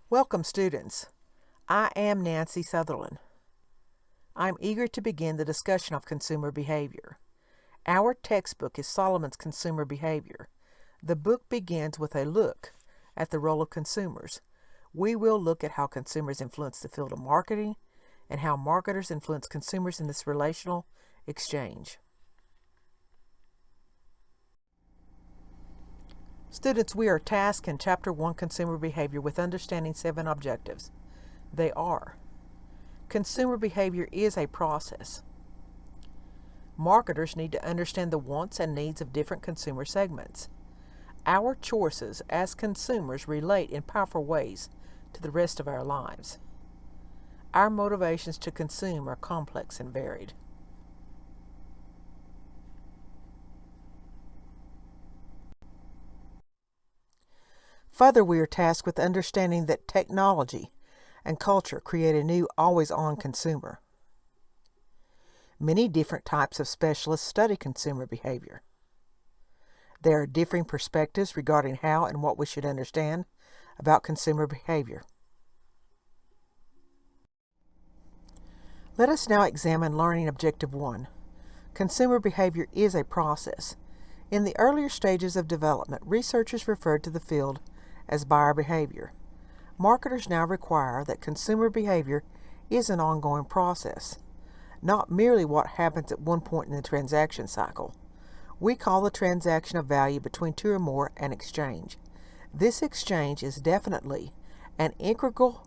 Welcome, students. I am Nancy Southerland. I'm eager to begin the discussion of consumer behavior. Our textbook is Solomon's Consumer Behavior. The book begins with a look at the role of consumers. We will look at how consumers influence the field of marketing and how marketers influence consumers in this relational exchange. Students, we are tasked in Chapter 1, Consumer Behavior, with understanding 7 objectives. They are: consumer behavior is a process. Marketers need to understand the wants and needs of different consumer segments. Our choices as consumers relate in powerful ways to the rest of our lives. Our motivations to consume are complex and varied. Further, we are tasked with understanding that technology and culture create a new always-on consumer. Many different types of specialists study consumer behavior. There are differing perspectives regarding how and what we should understand about consumer behavior. Let us now examine Learning Objective 1. Consumer behavior is a process. In the earlier stages of development, researchers referred to the field as buyer behavior. Marketers now require that consumer behavior is an ongoing process, not merely what happens at one point in the transaction cycle. We call the transaction of value between two or more an exchange. This exchange is definitely an integral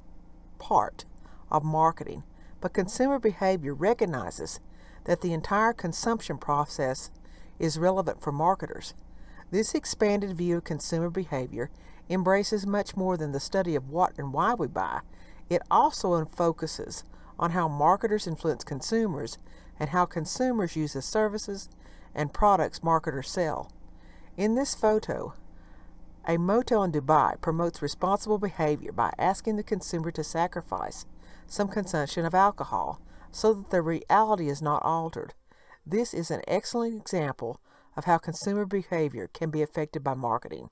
part of marketing, but consumer behavior recognizes that the entire consumption process is relevant for marketers. This expanded view of consumer behavior embraces much more than the study of what and why we buy. It also focuses on how marketers influence consumers and how consumers use the services and products marketers sell. In this photo, a motel in Dubai promotes responsible behavior by asking the consumer to sacrifice some consumption of alcohol so that the reality is not altered. This is an excellent example of how consumer behavior can be affected by marketing.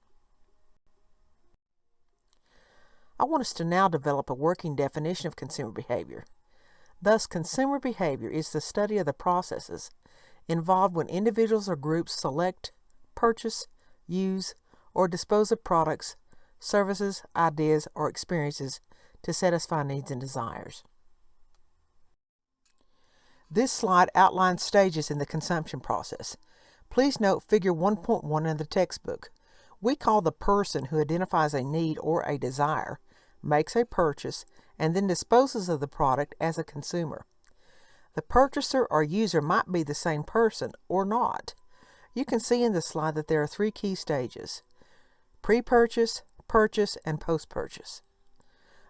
I want us to now develop a working definition of consumer behavior. Thus, consumer behavior is the study of the processes involved when individuals or groups select, purchase, use, or dispose of products, services, ideas, or experiences to satisfy needs and desires. This slide outlines stages in the consumption process. Please note Figure 1.1 in the textbook. We call the person who identifies a need or a desire, makes a purchase, and then disposes of the product as a consumer. The purchaser or user might be the same person or not. You can see in the slide that there are 3 key stages: pre-purchase, purchase, and post-purchase.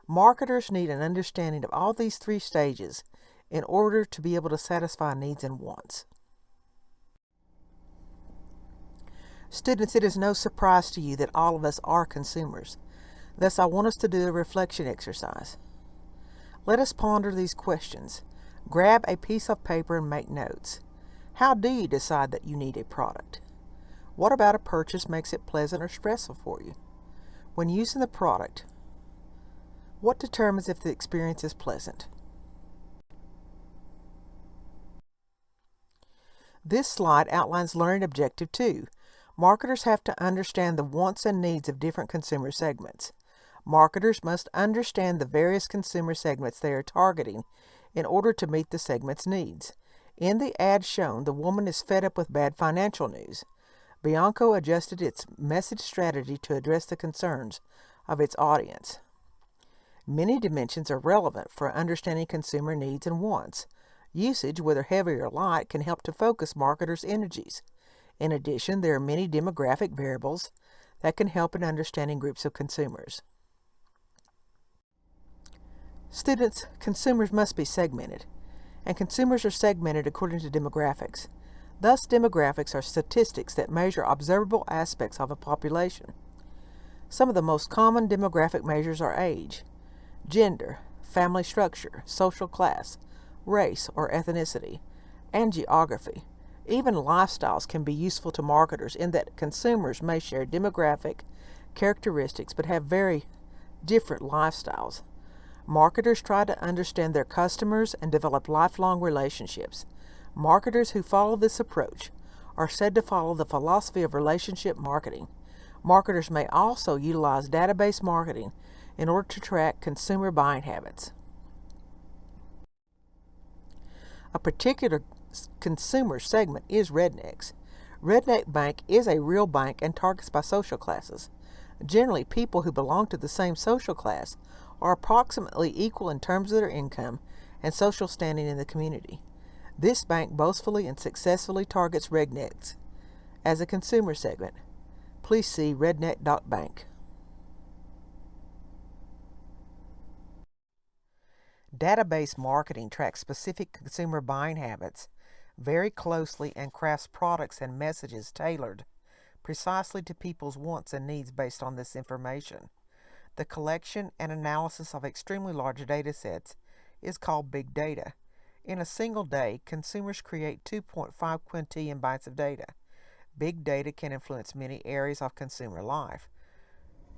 Marketers need an understanding of all these 3 stages in order to be able to satisfy needs and wants. Students, it is no surprise to you that all of us are consumers. Thus, I want us to do a reflection exercise. Let us ponder these questions. Grab a piece of paper and make notes. How do you decide that you need a product? What about a purchase makes it pleasant or stressful for you? When using the product, what determines if the experience is pleasant? This slide outlines Learning Objective 2. Marketers have to understand the wants and needs of different consumer segments. Marketers must understand the various consumer segments they are targeting in order to meet the segment's needs. In the ad shown, the woman is fed up with bad financial news. Bianco adjusted its message strategy to address the concerns of its audience. Many dimensions are relevant for understanding consumer needs and wants. Usage, whether heavy or light, can help to focus marketers' energies. In addition, there are many demographic variables that can help in understanding groups of consumers. Students, consumers must be segmented, and consumers are segmented according to demographics. Thus, demographics are statistics that measure observable aspects of a population. Some of the most common demographic measures are age, gender, family structure, social class, race or ethnicity, and geography. Even lifestyles can be useful to marketers in that consumers may share demographic characteristics but have very different lifestyles. Marketers try to understand their customers and develop lifelong relationships. Marketers who follow this approach are said to follow the philosophy of relationship marketing. Marketers may also utilize database marketing in order to track consumer buying habits. A particular consumer segment is rednecks. Redneck Bank is a real bank and targets by social classes. Generally, people who belong to the same social class are approximately equal in terms of their income and social standing in the community. This bank boastfully and successfully targets rednecks as a consumer segment. Please see redneck.bank. Database marketing tracks specific consumer buying habits very closely and crafts products and messages tailored precisely to people's wants and needs based on this information. The collection and analysis of extremely large data sets is called big data. In a single day, consumers create 2.5 quintillion bytes of data. Big data can influence many areas of consumer life.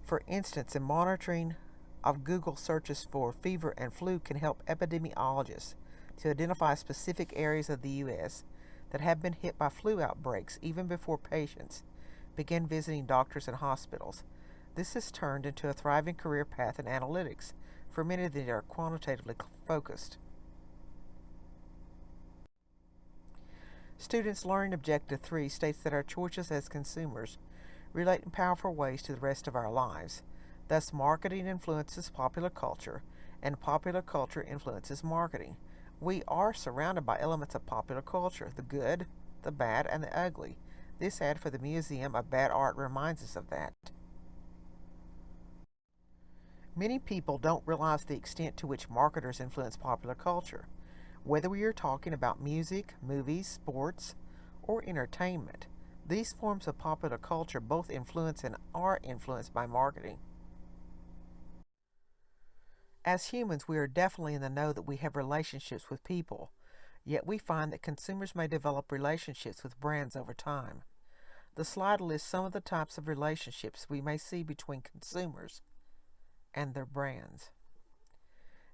For instance, in monitoring of Google searches for fever and flu can help epidemiologists to identify specific areas of the U.S. that have been hit by flu outbreaks even before patients begin visiting doctors and hospitals. This has turned into a thriving career path in analytics for many that are quantitatively focused. Students' Learning Objective 3 states that our choices as consumers relate in powerful ways to the rest of our lives. Thus, marketing influences popular culture, and popular culture influences marketing. We are surrounded by elements of popular culture, the good, the bad, and the ugly. This ad for the Museum of Bad Art reminds us of that. Many people don't realize the extent to which marketers influence popular culture. Whether we are talking about music, movies, sports, or entertainment, these forms of popular culture both influence and are influenced by marketing. As humans, we are definitely in the know that we have relationships with people, yet we find that consumers may develop relationships with brands over time. The slide lists some of the types of relationships we may see between consumers and their brands.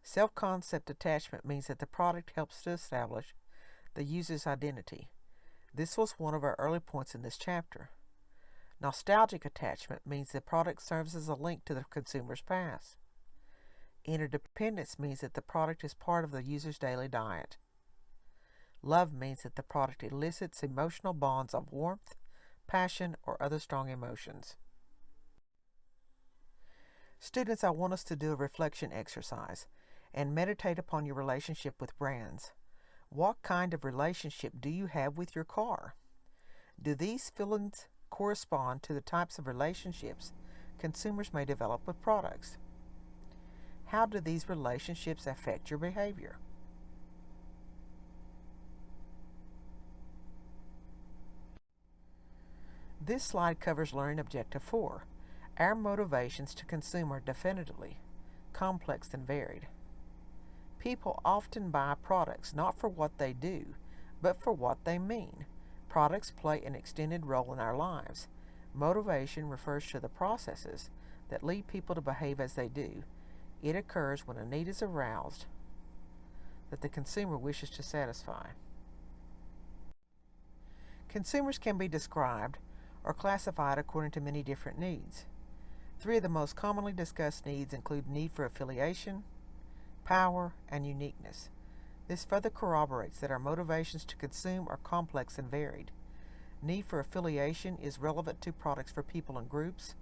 Self-concept attachment means that the product helps to establish the user's identity. This was one of our early points in this chapter. Nostalgic attachment means the product serves as a link to the consumer's past. Interdependence means that the product is part of the user's daily diet. Love means that the product elicits emotional bonds of warmth, passion, or other strong emotions. Students, I want us to do a reflection exercise and meditate upon your relationship with brands. What kind of relationship do you have with your car? Do these feelings correspond to the types of relationships consumers may develop with products? How do these relationships affect your behavior? This slide covers Learning Objective 4. Our motivations to consume are definitely complex and varied. People often buy products not for what they do, but for what they mean. Products play an extended role in our lives. Motivation refers to the processes that lead people to behave as they do. It occurs when a need is aroused that the consumer wishes to satisfy. Consumers can be described or classified according to many different needs. Three of the most commonly discussed needs include need for affiliation, power, and uniqueness. This further corroborates that our motivations to consume are complex and varied. Need for affiliation is relevant to products for people and groups.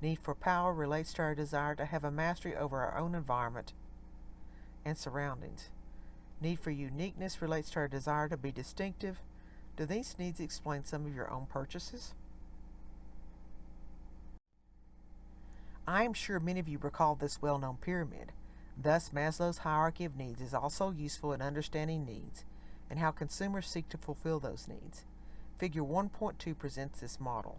Need for power relates to our desire to have a mastery over our own environment and surroundings. Need for uniqueness relates to our desire to be distinctive. Do these needs explain some of your own purchases? I am sure many of you recall this well-known pyramid. Thus, Maslow's hierarchy of needs is also useful in understanding needs and how consumers seek to fulfill those needs. Figure 1.2 presents this model.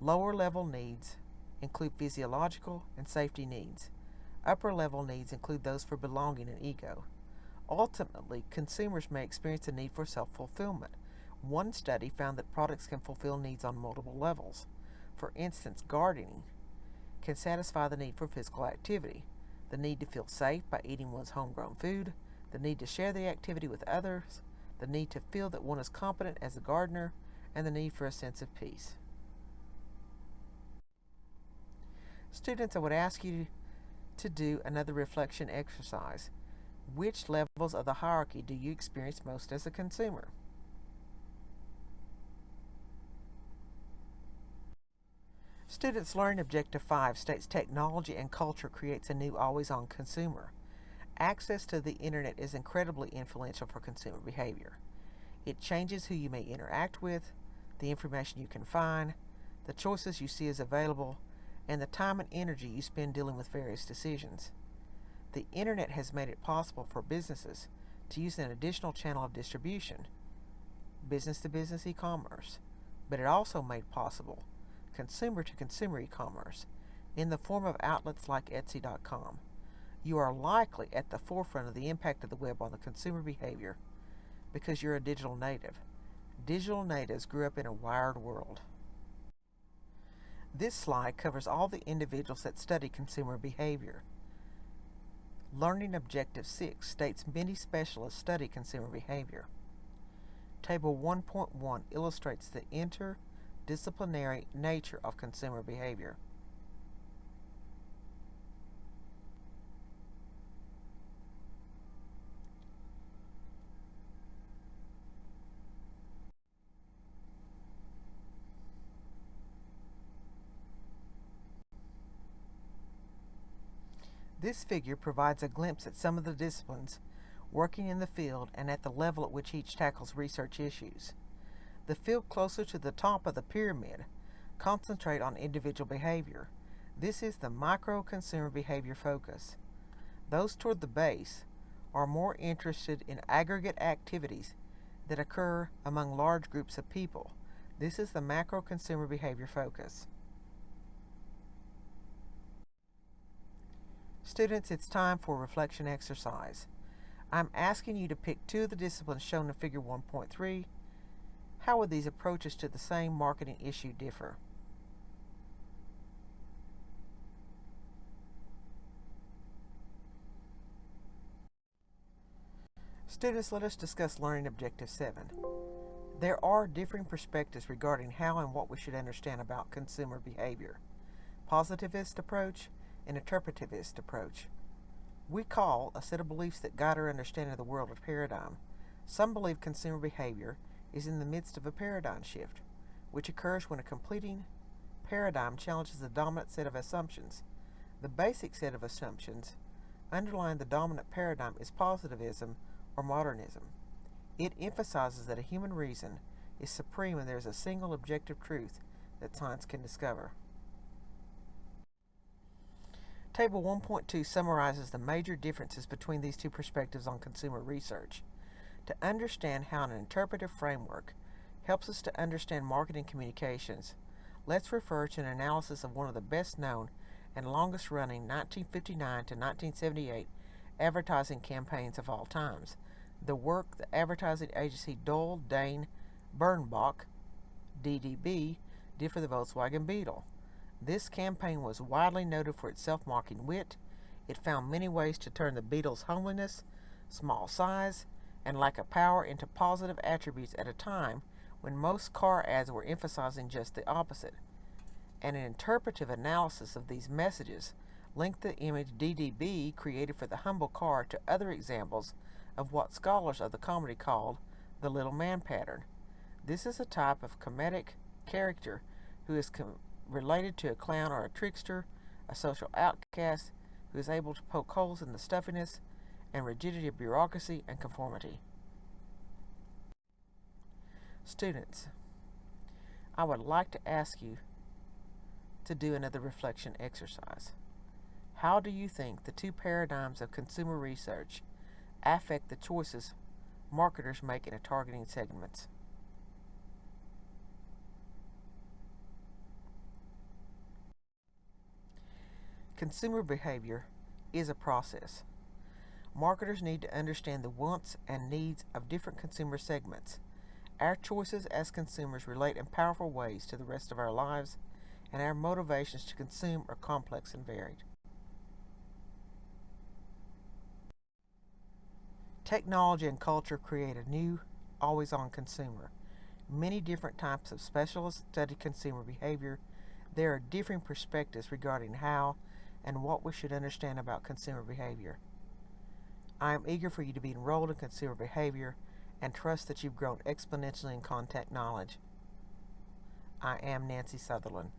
Lower-level needs include physiological and safety needs. Upper-level needs include those for belonging and ego. Ultimately, consumers may experience a need for self-fulfillment. One study found that products can fulfill needs on multiple levels. For instance, gardening can satisfy the need for physical activity, the need to feel safe by eating one's homegrown food, the need to share the activity with others, the need to feel that one is competent as a gardener, and the need for a sense of peace. Students, I would ask you to do another reflection exercise. Which levels of the hierarchy do you experience most as a consumer? Students' Learning Objective 5 states technology and culture creates a new always-on consumer. Access to the internet is incredibly influential for consumer behavior. It changes who you may interact with, the information you can find, the choices you see as available, and the time and energy you spend dealing with various decisions. The internet has made it possible for businesses to use an additional channel of distribution, business-to-business e-commerce, but it also made possible consumer-to-consumer e-commerce in the form of outlets like Etsy.com. You are likely at the forefront of the impact of the web on the consumer behavior because you're a digital native. Digital natives grew up in a wired world. This slide covers all the individuals that study consumer behavior. Learning Objective 6 states many specialists study consumer behavior. Table 1.1 illustrates the interdisciplinary nature of consumer behavior. This figure provides a glimpse at some of the disciplines working in the field and at the level at which each tackles research issues. The field closer to the top of the pyramid concentrate on individual behavior. This is the micro-consumer behavior focus. Those toward the base are more interested in aggregate activities that occur among large groups of people. This is the macro-consumer behavior focus. Students, it's time for a reflection exercise. I'm asking you to pick two of the disciplines shown in Figure 1.3. How would these approaches to the same marketing issue differ? Students, let us discuss Learning Objective 7. There are differing perspectives regarding how and what we should understand about consumer behavior. Positivist approach and Interpretivist approach. We call a set of beliefs that guide our understanding of the world a paradigm. Some believe consumer behavior is in the midst of a paradigm shift, which occurs when a completing paradigm challenges the dominant set of assumptions. The basic set of assumptions underlying the dominant paradigm is positivism or modernism. It emphasizes that a human reason is supreme and there is a single objective truth that science can discover. Table 1.2 summarizes the major differences between these two perspectives on consumer research. To understand how an interpretive framework helps us to understand marketing communications, let's refer to an analysis of one of the best known and longest running 1959 to 1978 advertising campaigns of all times. The work the advertising agency Dole, Dane, Bernbach, DDB, did for the Volkswagen Beetle. This campaign was widely noted for its self-mocking wit. It found many ways to turn the Beetle's homeliness, small size, and lack of power into positive attributes at a time when most car ads were emphasizing just the opposite. And an interpretive analysis of these messages linked the image DDB created for the humble car to other examples of what scholars of the comedy called the little man pattern. This is a type of comedic character who is related to a clown or a trickster, a social outcast who is able to poke holes in the stuffiness and rigidity of bureaucracy and conformity. Students, I would like to ask you to do another reflection exercise. How do you think the two paradigms of consumer research affect the choices marketers make in a targeting segments? Consumer behavior is a process. Marketers need to understand the wants and needs of different consumer segments. Our choices as consumers relate in powerful ways to the rest of our lives and our motivations to consume are complex and varied. Technology and culture create a new, always-on consumer. Many different types of specialists study consumer behavior. There are differing perspectives regarding how and what we should understand about consumer behavior. I am eager for you to be enrolled in consumer behavior and trust that you've grown exponentially in contact knowledge. I am Nancy Southerland.